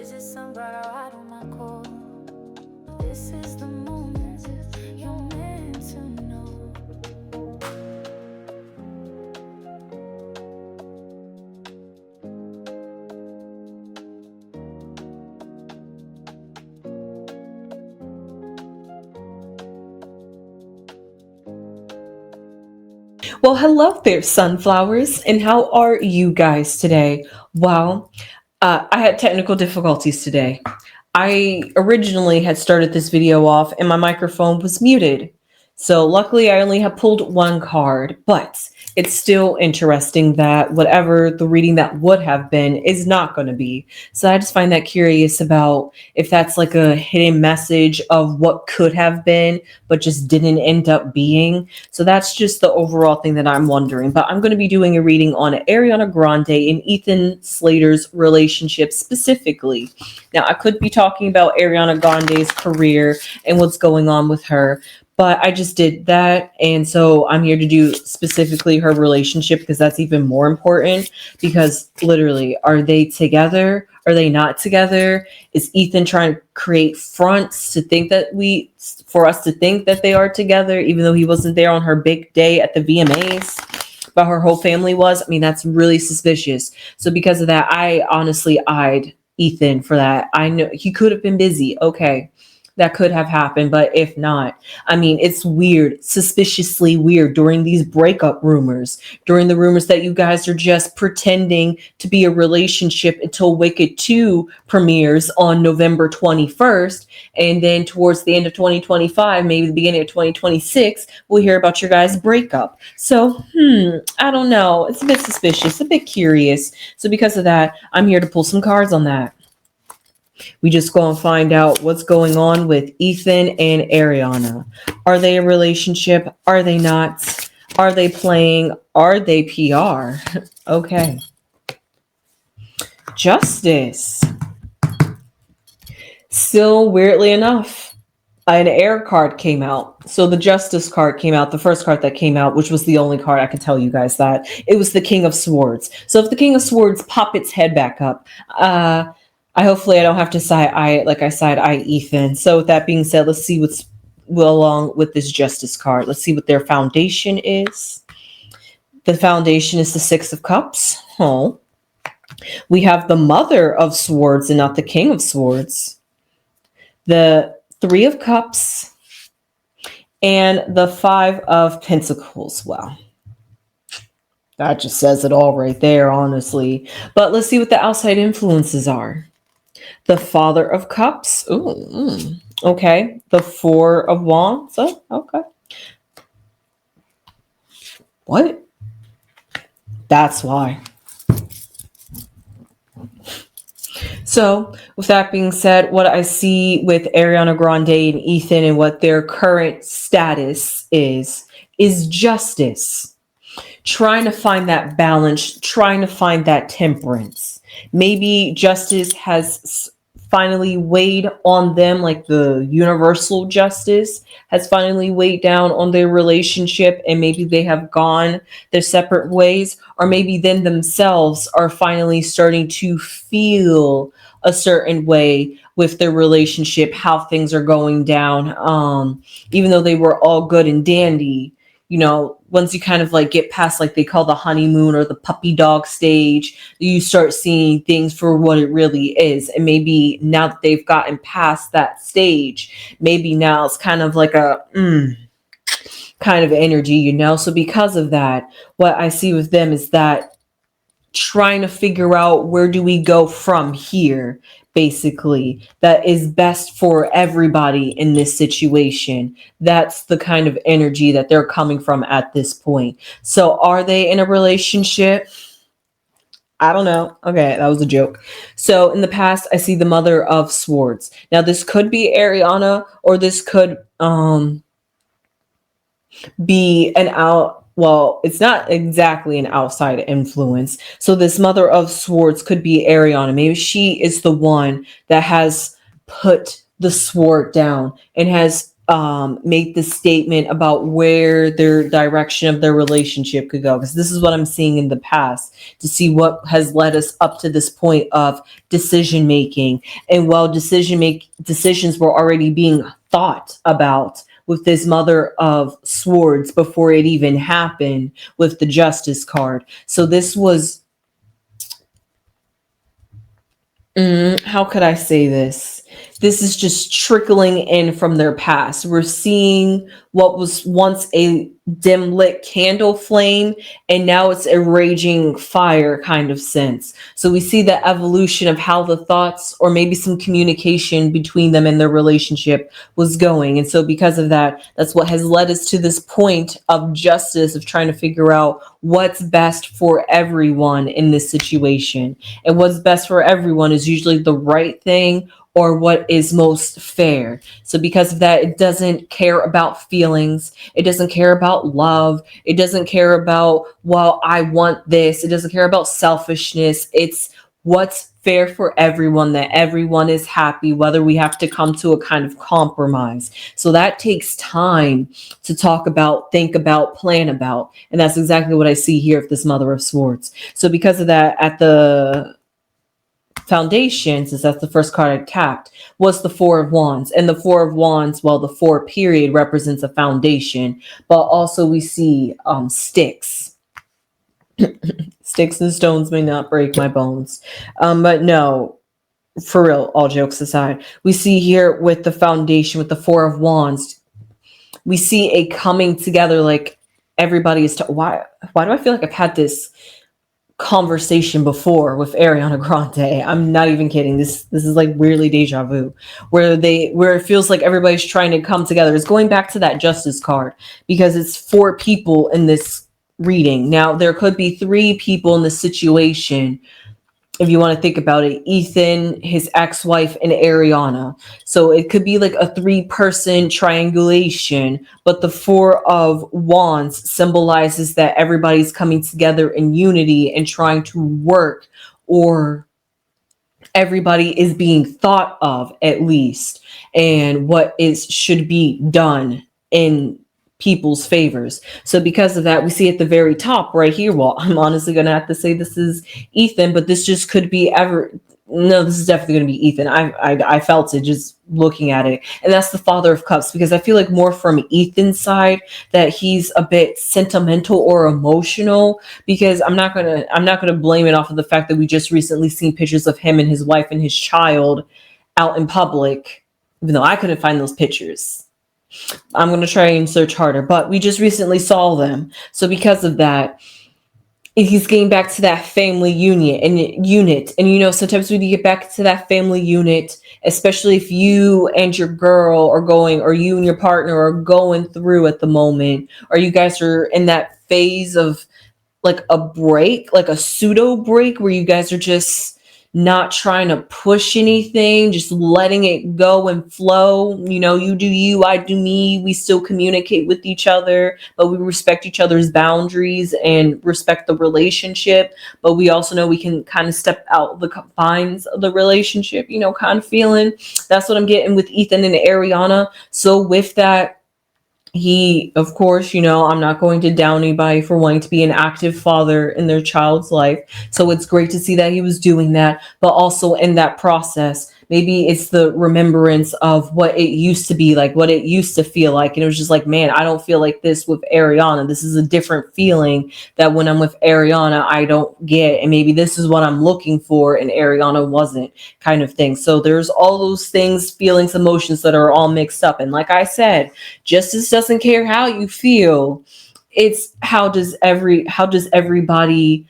Is it sun bright or out on my core? This is the moment you're meant to know. Well, hello there, sunflowers, and how are you guys today? Well, I had technical difficulties today. I originally had started this video off and my microphone was muted. So luckily I only have pulled one card, but it's still interesting that whatever the reading that would have been is not going to be. So I just find that curious about if that's like a hidden message of what could have been, but just didn't end up being. So that's just the overall thing that I'm wondering. But I'm going to be doing a reading on Ariana Grande and Ethan Slater's relationship specifically. Now, I could be talking about Ariana Grande's career and what's going on with her, but I just did that. And so I'm here to do specifically her relationship because that's even more important. Because literally, are they together? Are they not together? Is Ethan trying to create fronts to think that for us to think that they are together, even though he wasn't there on her big day at the VMAs? But her whole family was. I mean, that's really suspicious. So because of that, I honestly eyed Ethan for that. I know he could have been busy. Okay. That could have happened, but if not, I mean, it's weird, suspiciously weird during these breakup rumors, during the rumors that you guys are just pretending to be a relationship until Wicked 2 premieres on November 21st. And then towards the end of 2025, maybe the beginning of 2026, we'll hear about your guys' breakup. So, I don't know. It's a bit suspicious, a bit curious. So because of that, I'm here to pull some cards on that. We just go and find out what's going on with Ethan and Ariana. Are they a relationship? Are they not? Are they playing? Are they PR? Okay. Justice. Still, weirdly enough, an air card came out. So the justice card came out, the first card that came out, which was the only card I can tell you guys that. It was the King of Swords. So if the King of Swords pop its head back up, I hopefully I don't have to side eye Ethan. So with that being said, let's see what's along with this justice card. Let's see what their foundation is. The foundation is the Six of Cups. Oh. We have the Mother of Swords and not the King of Swords. The Three of Cups and the Five of Pentacles. Wow. That just says it all right there, honestly. But let's see what the outside influences are. The Father of Cups. Ooh, okay. The Four of Wands. Oh, okay. What? That's why. So, with that being said, what I see with Ariana Grande and Ethan and what their current status is justice. Trying to find that balance, trying to find that temperance. Maybe justice has finally weighed on them, like the universal justice has finally weighed down on their relationship, and maybe they have gone their separate ways, or maybe then themselves are finally starting to feel a certain way with their relationship, how things are going down. Even though they were all good and dandy, you know, once you kind of like get past like they call the honeymoon or the puppy dog stage, you start seeing things for what it really is. And maybe now that they've gotten past that stage, maybe now it's kind of like a kind of energy, you know? So because of that, what I see with them is that trying to figure out where do we go from here, basically, that is best for everybody in this situation. That's the kind of energy that they're coming from at this point. So are they in a relationship? I don't know. Okay, that was a joke. So in the past, I see the Mother of Swords. Now this could be Ariana, or this could be it's not exactly an outside influence. So this Mother of Swords could be Ariana. Maybe she is the one that has put the sword down and has make the statement about where their direction of their relationship could go. Because this is what I'm seeing in the past to see what has led us up to this point of decision making. And while decisions were already being thought about with this Mother of Swords before it even happened with the Justice card. So this was, how could I say this? This is just trickling in from their past. We're seeing what was once a dim lit candle flame, and now it's a raging fire kind of sense. So we see the evolution of how the thoughts, or maybe some communication between them and their relationship, was going. And so because of that, that's what has led us to this point of justice, of trying to figure out what's best for everyone in this situation. And what's best for everyone is usually the right thing, or what is most fair. So because of that, it doesn't care about feelings. It doesn't care about love. It doesn't care about, well, I want this. It doesn't care about selfishness. It's what's fair for everyone, that everyone is happy, whether we have to come to a kind of compromise. So that takes time to talk about, think about, plan about. And that's exactly what I see here with this Mother of Swords. So because of that, at the foundation, since that's the first card I tapped, was the Four of Wands. And the Four of Wands, well, the four period represents a foundation, but also we see sticks. Sticks and stones may not break my bones. But no, for real, all jokes aside, we see here with the foundation, with the Four of Wands, we see a coming together, like everybody is, why do I feel like I've had this conversation before with Ariana Grande? I'm not even kidding. This is like weirdly deja vu, where it feels like everybody's trying to come together. It's going back to that Justice card, because it's four people in this reading. Now there could be three people in the situation, if you want to think about it: Ethan, his ex-wife, and Ariana. So it could be like a 3-person triangulation, but the Four of Wands symbolizes that everybody's coming together in unity and trying to work, or everybody is being thought of at least, and what is should be done in people's favors. So because of that, we see at the very top right here, well, I'm honestly going to have to say this is Ethan, but this just could be no, this is definitely going to be Ethan. I felt it just looking at it. And that's the Father of Cups, because I feel like more from Ethan's side that he's a bit sentimental or emotional, because I'm not going to blame it off of the fact that we just recently seen pictures of him and his wife and his child out in public, even though I couldn't find those pictures. I'm going to try and search harder, but we just recently saw them. So because of that, he's getting back to that family unit. And you know, sometimes when you get back to that family unit, especially if you and your girl are going, or you and your partner are going through at the moment, or you guys are in that phase of like a break, like a pseudo break, where you guys are just not trying to push anything, just letting it go and flow. You know, you do you, I do me. We still communicate with each other, but we respect each other's boundaries and respect the relationship. But we also know we can kind of step out the confines of the relationship, you know, kind of feeling. That's what I'm getting with Ethan and Ariana. So with that, he, of course, you know, I'm not going to down anybody for wanting to be an active father in their child's life. So it's great to see that he was doing that, but also in that process, maybe it's the remembrance of what it used to be like, what it used to feel like. And it was just like, man, I don't feel like this with Ariana. This is a different feeling that when I'm with Ariana, I don't get. And maybe this is what I'm looking for, and Ariana wasn't, kind of thing. So there's all those things, feelings, emotions that are all mixed up. And like I said, justice doesn't care how you feel. It's how does everybody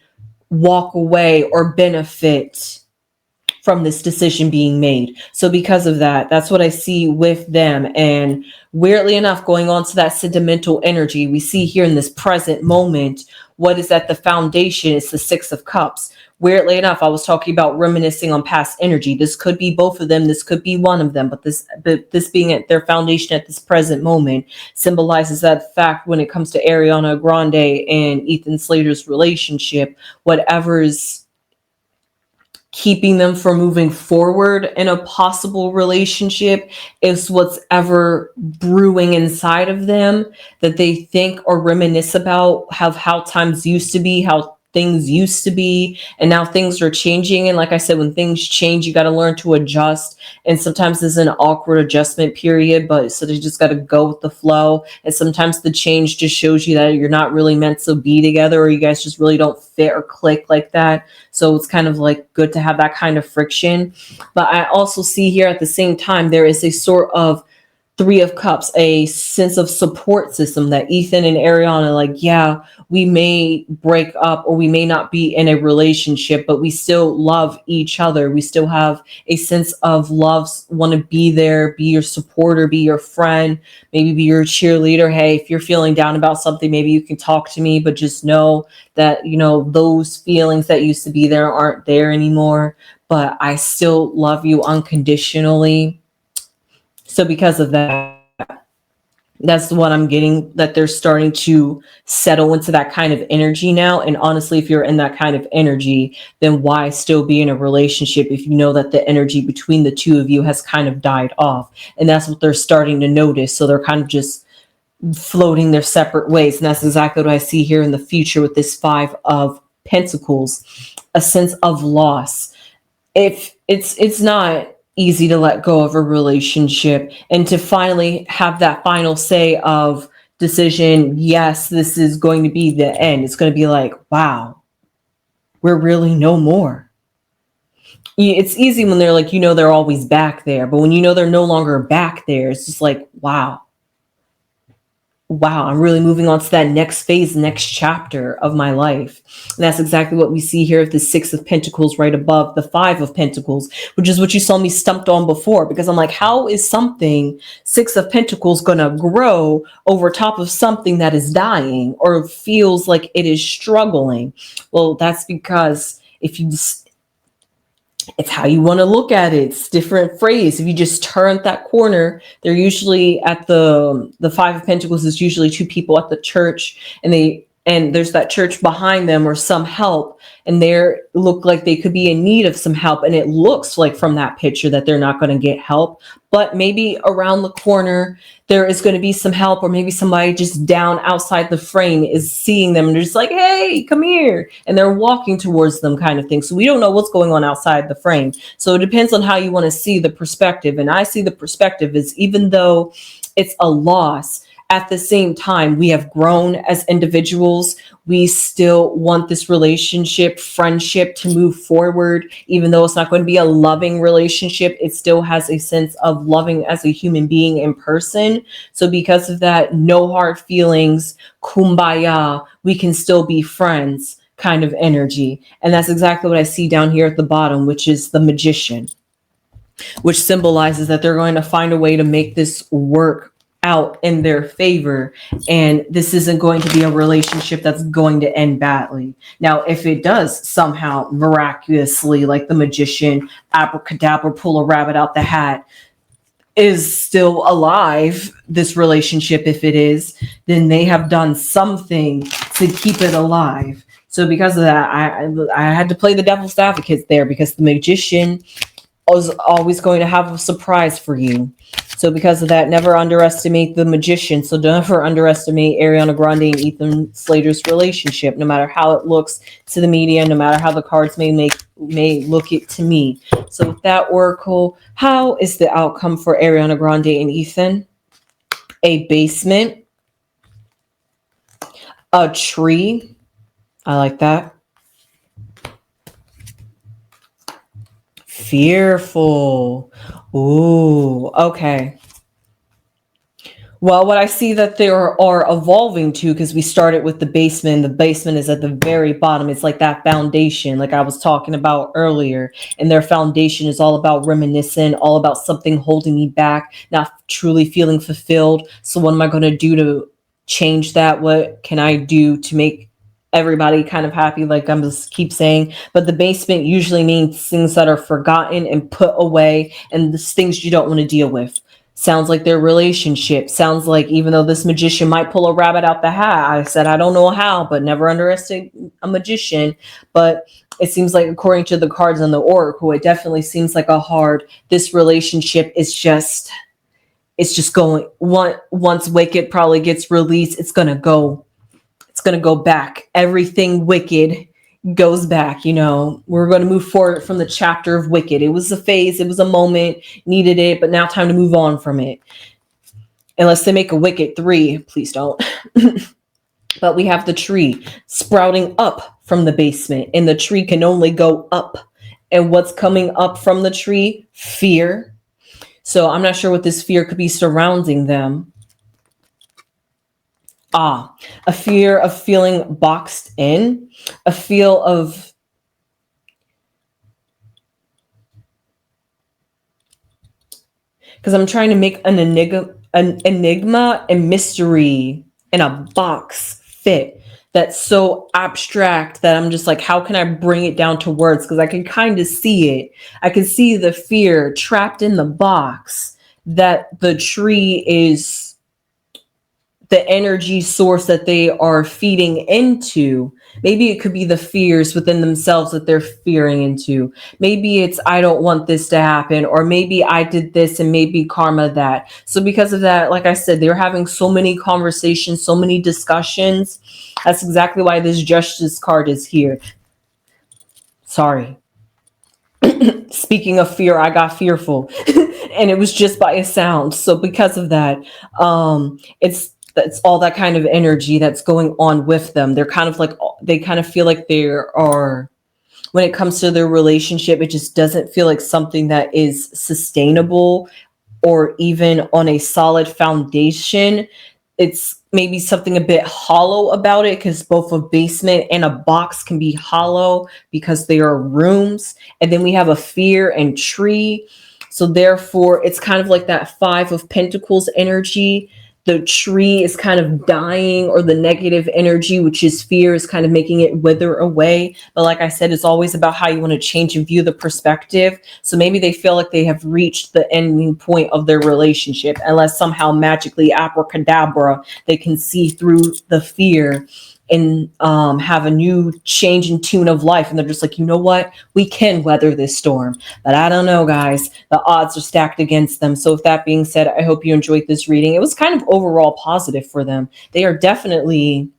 walk away or benefit from this decision being made. So because of that, that's what I see with them. And weirdly enough, going on to that sentimental energy, we see here in this present moment, what is at the foundation is the Six of Cups. Weirdly enough, I was talking about reminiscing on past energy. This could be both of them. This could be one of them. But this being at their foundation at this present moment symbolizes that fact when it comes to Ariana Grande and Ethan Slater's relationship, whatever's keeping them from moving forward in a possible relationship is what's ever brewing inside of them, that they think or reminisce about how times used to be, how things used to be, and now things are changing. And like I said, when things change, you got to learn to adjust. And sometimes there's an awkward adjustment period, but so you just got to go with the flow. And sometimes the change just shows you that you're not really meant to be together, or you guys just really don't fit or click like that. So it's kind of like good to have that kind of friction. But I also see here at the same time, there is a sort of Three of Cups, a sense of support system that Ethan and Ariana, like, yeah, we may break up or we may not be in a relationship, but we still love each other. We still have a sense of love, want to be there, be your supporter, be your friend, maybe be your cheerleader. Hey, if you're feeling down about something, maybe you can talk to me, but just know that, those feelings that used to be there aren't there anymore, but I still love you unconditionally. So because of that, that's what I'm getting, that they're starting to settle into that kind of energy now. And honestly, if you're in that kind of energy, then why still be in a relationship if you know that the energy between the two of you has kind of died off? And that's what they're starting to notice. So they're kind of just floating their separate ways. And that's exactly what I see here in the future with this Five of Pentacles, a sense of loss. If it's not easy to let go of a relationship and to finally have that final say of decision, yes, this is going to be the end. It's going to be like, wow, we're really no more. It's easy when they're like, they're always back there, but when they're no longer back there, it's just like, wow, I'm really moving on to that next phase, next chapter of my life. And that's exactly what we see here with the Six of Pentacles right above the Five of Pentacles, which is what you saw me stumped on before, because I'm like, how is something Six of Pentacles going to grow over top of something that is dying or feels like it is struggling? Well, that's because it's how you want to look at it. It's different phrase. If you just turn that corner, they're usually at the Five of Pentacles is usually two people at the church, and there's that church behind them or some help, and they look like they could be in need of some help. And it looks like from that picture that they're not going to get help, but maybe around the corner, there is going to be some help, or maybe somebody just down outside the frame is seeing them and they're just like, hey, come here. And they're walking towards them kind of thing. So we don't know what's going on outside the frame. So it depends on how you want to see the perspective. And I see the perspective is, even though it's a loss, at the same time, we have grown as individuals. We still want this relationship, friendship to move forward. Even though it's not going to be a loving relationship, it still has a sense of loving as a human being in person. So because of that, no hard feelings, kumbaya, we can still be friends kind of energy. And that's exactly what I see down here at the bottom, which is the Magician, which symbolizes that they're going to find a way to make this work out in their favor, and this isn't going to be a relationship that's going to end badly. Now, if it does somehow miraculously, like the Magician, abracadabra, pull a rabbit out the hat, is still alive, this relationship, if it is, then they have done something to keep it alive. So because of that, I had to play the devil's advocate there, because the Magician is always going to have a surprise for you. So because of that, never underestimate the Magician. So don't ever underestimate Ariana Grande and Ethan Slater's relationship, no matter how it looks to the media, no matter how the cards may look it to me. So with that, Oracle, how is the outcome for Ariana Grande and Ethan? A basement, a tree. I like that. Fearful. Ooh, okay. Well, what I see that they are evolving to, because we started with the basement. The basement is at the very bottom. It's like that foundation, like I was talking about earlier. And their foundation is all about reminiscing, all about something holding me back, not truly feeling fulfilled. So what am I going to do to change that? What can I do to make everybody kind of happy, like I'm just keep saying? But the basement usually means things that are forgotten and put away, and the things you don't want to deal with. Sounds like their relationship. Sounds like even though this magician might pull a rabbit out the hat, I said, I don't know how, but never underestimate a magician. But it seems like, according to the cards and the oracle, it definitely seems like this relationship is just, it's just going, once Wicked probably gets released, it's going to go back. Everything Wicked goes back. We're going to move forward from the chapter of Wicked. It was a phase, it was a moment, needed it, but now time to move on from it. Unless they make a Wicked 3, please don't. But we have the tree sprouting up from the basement, and the tree can only go up. And what's coming up from the tree? Fear. So I'm not sure what this fear could be surrounding them. A fear of feeling boxed in, a feel of because I'm trying to make an enigma and mystery in a box fit that's so abstract that I'm just like, how can I bring it down to words? Because I can kind of see it. I can see the fear trapped in the box, that the tree is the energy source that they are feeding into. Maybe it could be the fears within themselves that they're fearing into. Maybe it's, I don't want this to happen, or maybe I did this and maybe karma that. So because of that, like I said, they're having so many conversations, so many discussions. That's exactly why this justice card is here. Sorry. Speaking of fear, I got fearful and it was just by a sound. So because of that, it's all that kind of energy that's going on with them. They're kind of like, they kind of feel like when it comes to their relationship, it just doesn't feel like something that is sustainable or even on a solid foundation. It's maybe something a bit hollow about it, because both a basement and a box can be hollow because they are rooms. And then we have a fear and tree. So therefore, it's kind of like that 5 of Pentacles energy. The tree is kind of dying, or the negative energy, which is fear, is kind of making it wither away. But like I said, it's always about how you want to change and view the perspective. So maybe they feel like they have reached the ending point of their relationship, unless somehow magically, abracadabra, they can see through the fear and have a new change in tune of life. And they're just like, you know what? We can weather this storm. But I don't know, guys. The odds are stacked against them. So with that being said, I hope you enjoyed this reading. It was kind of overall positive for them. They are definitely,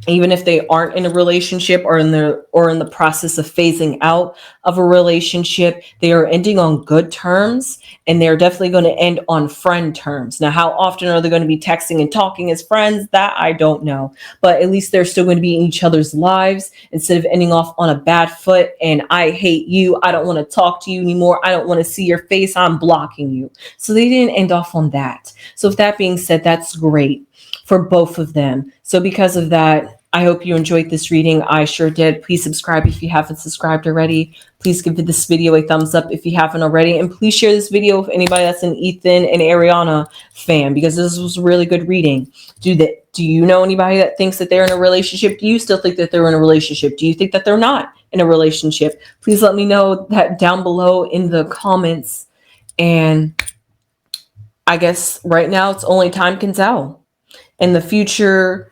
even if they aren't in a relationship or in the process of phasing out of a relationship, they are ending on good terms, and they're definitely going to end on friend terms. Now, how often are they going to be texting and talking as friends? That I don't know, but at least they're still going to be in each other's lives instead of ending off on a bad foot. And I hate you. I don't want to talk to you anymore. I don't want to see your face. I'm blocking you. So they didn't end off on that. So with that being said, that's great for both of them. So because of that, I hope you enjoyed this reading. I sure did. Please subscribe if you haven't subscribed already. Please give this video a thumbs up if you haven't already. And please share this video with anybody that's an Ethan and Ariana fan, because this was a really good reading. Do you know anybody that thinks that they're in a relationship? Do you still think that they're in a relationship? Do you think that they're not in a relationship? Please let me know that down below in the comments. And I guess right now it's only time can tell. And the future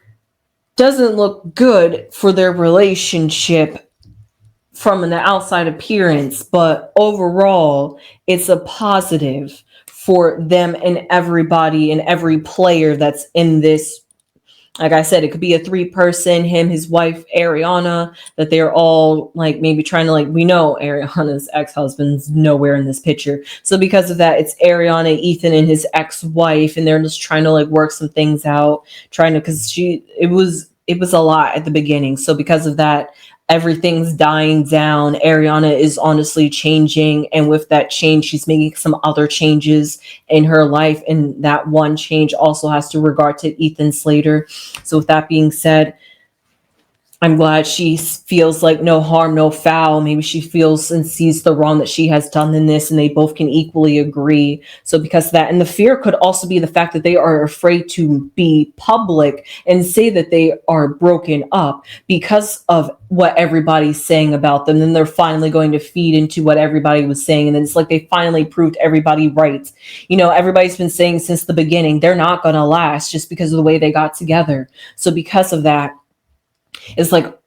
doesn't look good for their relationship from an outside appearance, but overall, it's a positive for them and everybody and every player that's in this. Like I said, it could be a 3-person, him, his wife, Ariana, that they're all like maybe trying to, like, we know Ariana's ex-husband's nowhere in this picture. So because of that, it's Ariana, Ethan, and his ex-wife, and they're just trying to like work some things out, because it was a lot at the beginning. So because of that, everything's dying down. Ariana is honestly changing, and with that change, she's making some other changes in her life, and that one change also has to regard to Ethan Slater. So with that being said, I'm glad she feels like no harm, no foul. Maybe she feels and sees the wrong that she has done in this, and they both can equally agree. So, because of that, and the fear could also be the fact that they are afraid to be public and say that they are broken up because of what everybody's saying about them. Then they're finally going to feed into what everybody was saying. And then it's like they finally proved everybody right. You know, everybody's been saying since the beginning, they're not going to last just because of the way they got together. So, because of that, it's like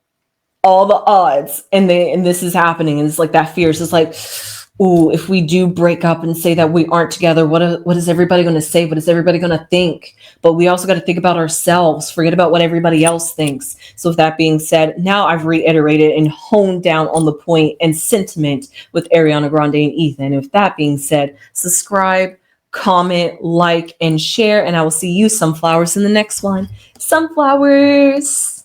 all the odds and this is happening, and it's like that fear. It's just like, ooh, if we do break up and say that we aren't together, what is everybody going to say? What is everybody going to think? But we also got to think about ourselves, forget about what everybody else thinks. So with that being said, now I've reiterated and honed down on the point and sentiment with Ariana Grande and Ethan. And with that being said, subscribe, comment, like, and share, and I will see you sunflowers in the next one. Sunflowers.